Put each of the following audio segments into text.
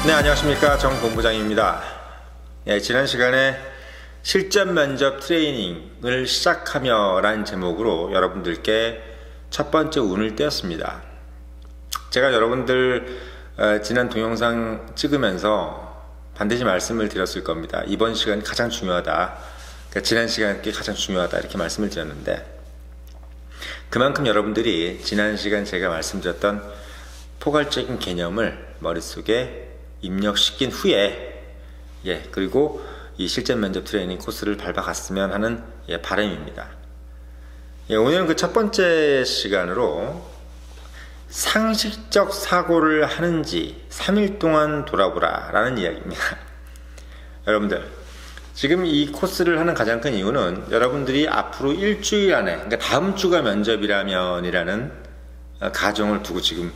네, 안녕하십니까. 정본부장입니다. 지난 시간에 실전 면접 트레이닝을 시작하며 라는 제목으로 여러분들께 첫 번째 운을 떼었습니다. 제가 여러분들 지난 동영상 찍으면서 반드시 말씀을 드렸을 겁니다. 이번 시간이 가장 중요하다. 그러니까 지난 시간이 가장 중요하다. 이렇게 말씀을 드렸는데, 그만큼 여러분들이 지난 시간 제가 말씀드렸던 포괄적인 개념을 머릿속에 입력시킨 후에 그리고 이 실전 면접 트레이닝 코스를 밟아갔으면 하는 바람입니다. 오늘은 그 첫 번째 시간으로 상식적 사고를 하는지 3일 동안 돌아보라 라는 이야기입니다. 여러분들, 지금 이 코스를 하는 가장 큰 이유는 여러분들이 앞으로 일주일 안에, 그러니까 다음 주가 면접이라면이라는 가정을 두고 지금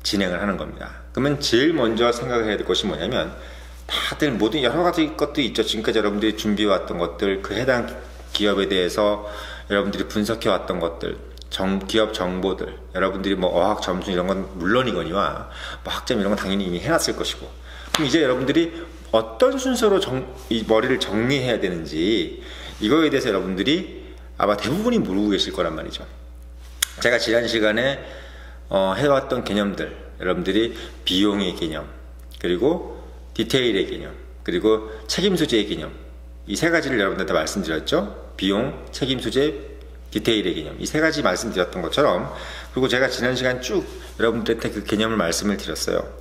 진행을 하는 겁니다. 그러면 제일 먼저 생각해야 될 것이 뭐냐면, 다들 모든 여러 가지 것들이 있죠. 지금까지 여러분들이 준비해왔던 것들, 그 해당 기업에 대해서 여러분들이 분석해왔던 것들, 기업 정보들, 여러분들이 뭐 어학 점수 이런 건 물론이거니와 뭐 학점 이런 건 당연히 이미 해놨을 것이고, 그럼 이제 여러분들이 어떤 순서로 이 머리를 정리해야 되는지, 이거에 대해서 여러분들이 아마 대부분이 모르고 계실 거란 말이죠. 제가 지난 시간에 해왔던 개념들, 여러분들이 비용의 개념, 그리고 디테일의 개념, 그리고 책임 소재의 개념, 이 세 가지를 여러분들한테 말씀드렸죠. 비용, 책임 소재, 디테일의 개념, 이 세 가지 말씀드렸던 것처럼, 그리고 제가 지난 시간 쭉 여러분들한테 그 개념을 말씀을 드렸어요.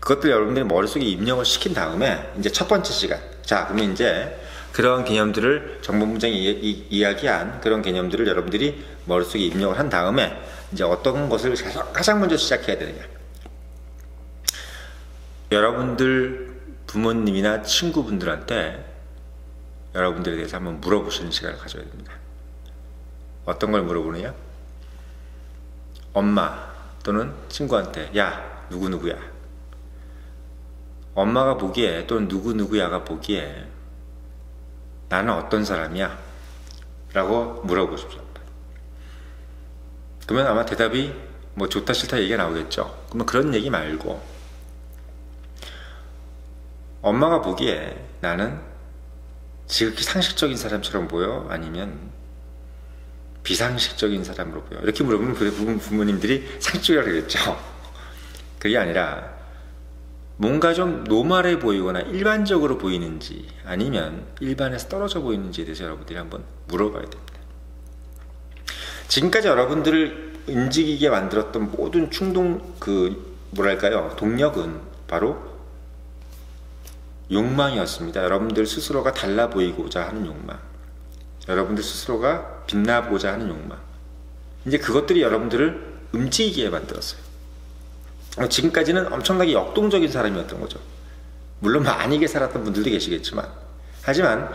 그것들 여러분들이 머릿속에 입력을 시킨 다음에 이제 첫 번째 시간, 자 그러면 이제 그런 개념들을 정본부장이 이야기한 그런 개념들을 여러분들이 머릿속에 입력을 한 다음에 이제 어떤 것을 가장 먼저 시작해야 되느냐, 여러분들 부모님이나 친구분들한테 여러분들에 대해서 한번 물어보시는 시간을 가져야 됩니다. 어떤 걸 물어보느냐? 엄마 또는 친구한테, 야 누구누구야, 엄마가 보기에 또는 누구누구야가 보기에 나는 어떤 사람이야? 라고 물어보십시오. 그러면 아마 대답이 뭐 좋다 싫다 얘기가 나오겠죠. 그러면 그런 얘기 말고, 엄마가 보기에 나는 지극히 상식적인 사람처럼 보여? 아니면 비상식적인 사람으로 보여? 이렇게 물어보면 부모님들이 상식적이라고 그러겠죠. 그게 아니라 뭔가 좀 노멀해 보이거나 일반적으로 보이는지, 아니면 일반에서 떨어져 보이는지에 대해서 여러분들이 한번 물어봐야 됩니다. 지금까지 여러분들을 움직이게 만들었던 모든 동력은 바로 욕망이었습니다. 여러분들 스스로가 달라 보이고자 하는 욕망, 여러분들 스스로가 빛나보자 하는 욕망, 이제 그것들이 여러분들을 움직이게 만들었어요. 지금까지는 엄청나게 역동적인 사람이었던 거죠. 물론 아니게 살았던 분들도 계시겠지만, 하지만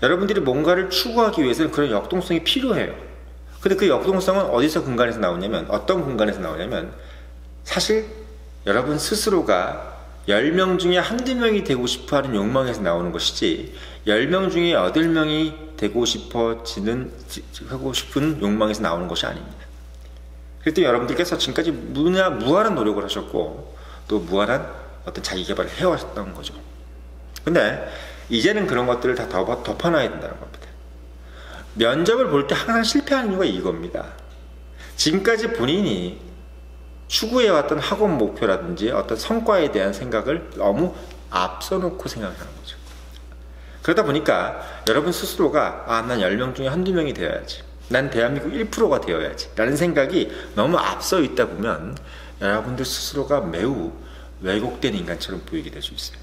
여러분들이 뭔가를 추구하기 위해서는 그런 역동성이 필요해요. 근데 그 역동성은 어디서 근간에서 나오냐면, 어떤 근간에서 나오냐면, 사실 여러분 스스로가 10명 중에 한두 명이 되고 싶어 하는 욕망에서 나오는 것이지, 10명 중에 8명이 되고 하고 싶은 욕망에서 나오는 것이 아닙니다. 그럴 때 여러분들께서 지금까지 무한한 노력을 하셨고, 또 무한한 어떤 자기 개발을 해왔던 거죠. 근데 이제는 그런 것들을 다 덮어놔야 된다는 겁니다. 면접을 볼 때 항상 실패하는 이유가 이겁니다. 지금까지 본인이 추구해왔던 학원 목표라든지 어떤 성과에 대한 생각을 너무 앞서놓고 생각하는 거죠. 그러다 보니까 여러분 스스로가 난 10명 중에 한두 명이 되어야지, 난 대한민국 1%가 되어야지 라는 생각이 너무 앞서 있다 보면 여러분들 스스로가 매우 왜곡된 인간처럼 보이게 될 수 있어요.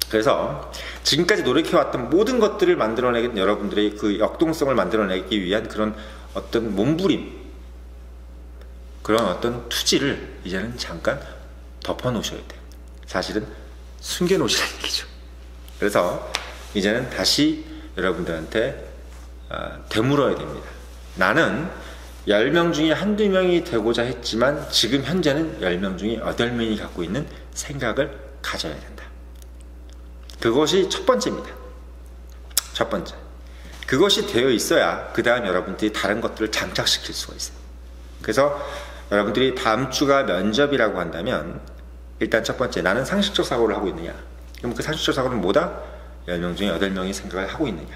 그래서 지금까지 노력해왔던 모든 것들을 만들어내는 여러분들의 그 역동성을 만들어내기 위한 그런 어떤 몸부림, 그런 어떤 투지를 이제는 잠깐 덮어놓으셔야 돼요. 사실은 숨겨놓으시라는 얘기죠. 그래서 이제는 다시 여러분들한테 되물어야 됩니다. 나는 10명 중에 한두 명이 되고자 했지만 지금 현재는 10명 중에 8명이 갖고 있는 생각을 가져야 된다. 그것이 첫 번째입니다. 첫 번째. 그것이 되어 있어야 그 다음 여러분들이 다른 것들을 장착시킬 수가 있어요. 그래서 여러분들이 다음 주가 면접이라고 한다면 일단 첫 번째, 나는 상식적 사고를 하고 있느냐? 그럼 그 상식적 사고는 뭐다? 10명 중에 8명이 생각을 하고 있느냐?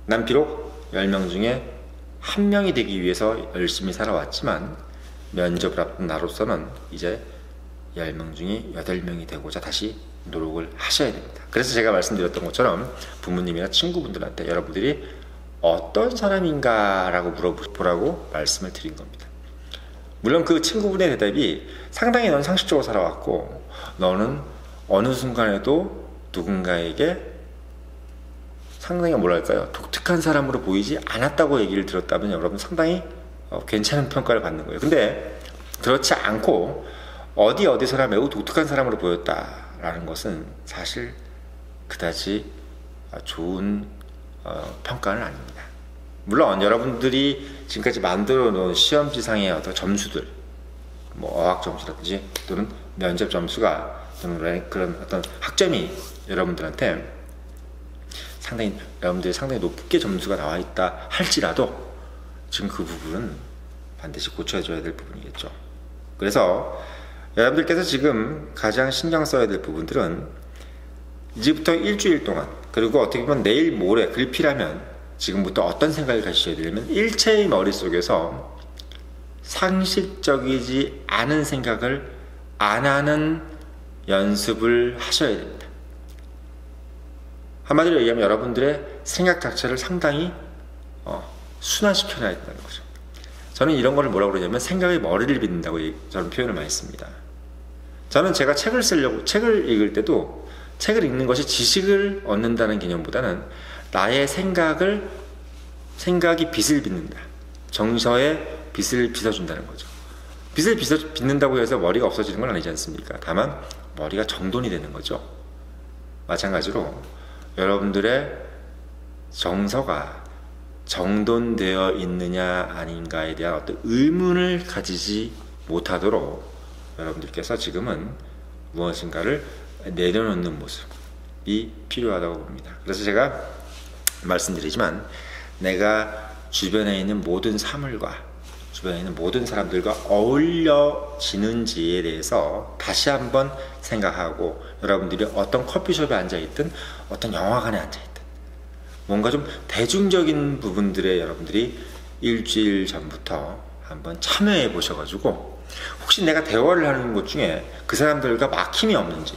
난 비록 10명 중에 1명이 되기 위해서 열심히 살아왔지만 면접을 앞둔 나로서는 이제 10명 중에 8명이 되고자 다시 노력을 하셔야 됩니다. 그래서 제가 말씀드렸던 것처럼 부모님이나 친구분들한테 여러분들이 어떤 사람인가 라고 물어보라고 말씀을 드린 겁니다. 물론 그 친구분의 대답이 상당히 넌 상식적으로 살아왔고 너는 어느 순간에도 누군가에게 상당히 뭐랄까요, 독특한 사람으로 보이지 않았다고 얘기를 들었다면 여러분 상당히 괜찮은 평가를 받는 거예요. 근데 그렇지 않고 어디서나 매우 독특한 사람으로 보였다라는 것은 사실 그다지 좋은 평가는 아닙니다. 물론 여러분들이 지금까지 만들어 놓은 시험지상의 어떤 점수들, 뭐 어학 점수라든지 또는 면접 점수가 또는 그런 어떤 학점이 여러분들한테 여러분들이 상당히 높게 점수가 나와 있다 할지라도 지금 그 부분은 반드시 고쳐줘야 될 부분이겠죠. 그래서 여러분들께서 지금 가장 신경 써야 될 부분들은 이제부터 일주일 동안, 그리고 어떻게 보면 내일 모레 글피라면 지금부터 어떤 생각을 가지셔야 되냐면 일체의 머릿속에서 상식적이지 않은 생각을 안 하는 연습을 하셔야 됩니다. 한마디로 얘기하면 여러분들의 생각 자체를 상당히 순환시켜놔야 된다는 거죠. 저는 이런 거를 뭐라고 그러냐면 생각의 머리를 빗는다고 저는 표현을 많이 씁니다. 저는 제가 책을 읽을 때도 책을 읽는 것이 지식을 얻는다는 개념보다는 나의 생각이 빛을 빚는다. 정서에 빛을 빚어준다는 거죠. 빛을 빚는다고 해서 머리가 없어지는 건 아니지 않습니까? 다만 머리가 정돈이 되는 거죠. 마찬가지로 여러분들의 정서가 정돈되어 있느냐 아닌가에 대한 어떤 의문을 가지지 못하도록 여러분들께서 지금은 무엇인가를 내려놓는 모습이 필요하다고 봅니다. 그래서 제가 말씀드리지만 내가 주변에 있는 모든 사물과 주변에 있는 모든 사람들과 어울려지는지에 대해서 다시 한번 생각하고 여러분들이 어떤 커피숍에 앉아있든 어떤 영화관에 앉아있든 뭔가 좀 대중적인 부분들에 여러분들이 일주일 전부터 한번 참여해 보셔가지고 혹시 내가 대화를 하는 것 중에 그 사람들과 막힘이 없는지,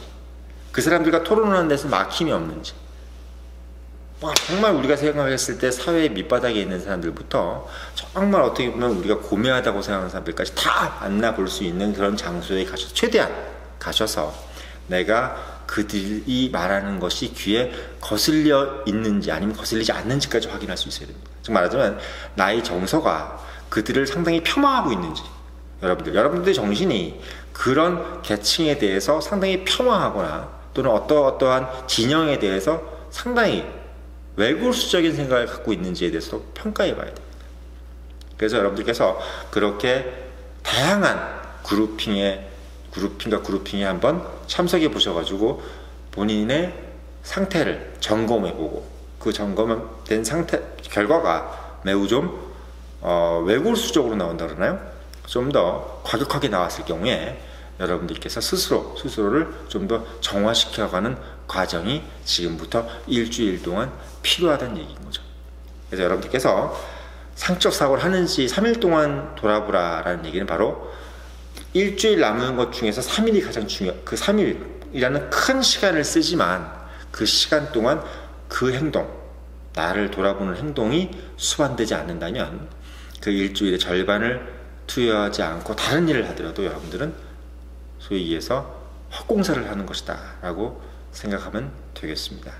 그 사람들과 토론하는 데서 막힘이 없는지, 정말 우리가 생각했을 때 사회의 밑바닥에 있는 사람들부터 정말 어떻게 보면 우리가 고매하다고 생각하는 사람들까지 다 만나볼 수 있는 그런 장소에 가셔서 최대한 가셔서 내가 그들이 말하는 것이 귀에 거슬려 있는지 아니면 거슬리지 않는지까지 확인할 수 있어야 됩니다. 즉 말하자면 나의 정서가 그들을 상당히 폄하하고 있는지, 여러분들의 정신이 그런 계층에 대해서 상당히 폄하하거나 또는 어떠한 진영에 대해서 상당히 외골수적인 생각을 갖고 있는지에 대해서 평가해 봐야 됩니다. 그래서 여러분들께서 그렇게 다양한 그룹핑과 그룹핑에 한번 참석해 보셔가지고 본인의 상태를 점검해 보고 그 점검된 상태 결과가 매우 좀 외골수적으로 나온다 그러나요? 좀 더 과격하게 나왔을 경우에 여러분들께서 스스로를 좀 더 정화시켜가는 과정이 지금부터 일주일 동안 필요하다는 얘기인 거죠. 그래서 여러분들께서 상적 사고를 하는지 3일 동안 돌아보라 라는 얘기는 바로 일주일 남은 것 중에서 3일이 가장 그 3일이라는 큰 시간을 쓰지만 그 시간 동안 그 행동, 나를 돌아보는 행동이 수반되지 않는다면 그 일주일의 절반을 투여하지 않고 다른 일을 하더라도 여러분들은 소위 얘기해서 헛공사를 하는 것이다 라고 생각하면 되겠습니다.